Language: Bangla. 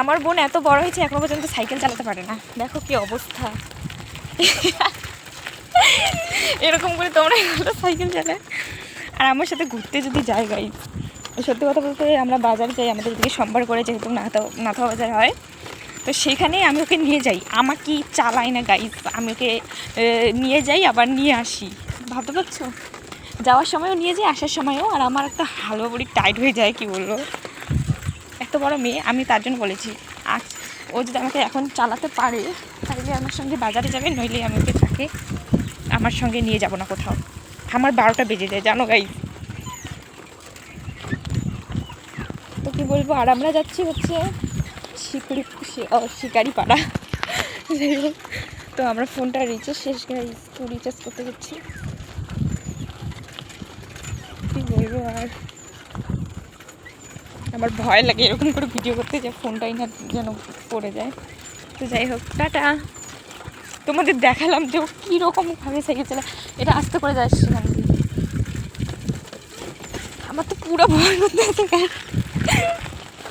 আমার বোন এত বড় হয়েছে এখনো পর্যন্ত সাইকেল চালাতে পারে না, দেখো কি অবস্থা। এরকম করে তোমরা সাইকেল চালায়। আর আমার সাথে ঘুরতে যদি যাই গাইস, সত্যি কথা বলতে আমরা বাজার যাই, আমাদের এদিকে সোমবার করে যেহেতু নাথা বাজার হয়, তো সেখানে আমি ওকে নিয়ে যাই। আমাকে চালাই না গাইস, আমি ওকে নিয়ে যাই আবার নিয়ে আসি, ভাবতে পারছো? যাওয়ার সময়ও নিয়ে যাই, আসার সময়ও। আর আমার একটা হালুয়া বড়ি টাইট হয়ে যায়, কি বলবো, এত বড় মেয়ে। আমি তার জন্য বলেছি আজ ও যদি আমাকে এখন চালাতে পারে তাহলে আমার সঙ্গে বাজারে যাবে, নইলে আমি ওকে তাকে আমার সঙ্গে নিয়ে যাব না কোথাও। আমার 12টা বেজে যায় জানো গাইস। তো কী বলবো। আর আমরা যাচ্ছি হচ্ছে শিকারি পাড়া। যাই হোক, তো আমরা ফোনটা রিচার্জ শেষ গাইস, তো রিচার্জ করতে যাচ্ছি। কী বলবো, আর আমার ভয় লাগে এরকম করে ভিডিও করতে, যে ফোনটাই না যেন পড়ে যায়। তো যাই হোক, টাটা। তোমাদের দেখালাম যে ও কীরকমভাবে সাইকেল চালায়। এটা আস্তে করে যাচ্ছে সেখান থেকে, আমার তো পুরো ভয় করতে আছে।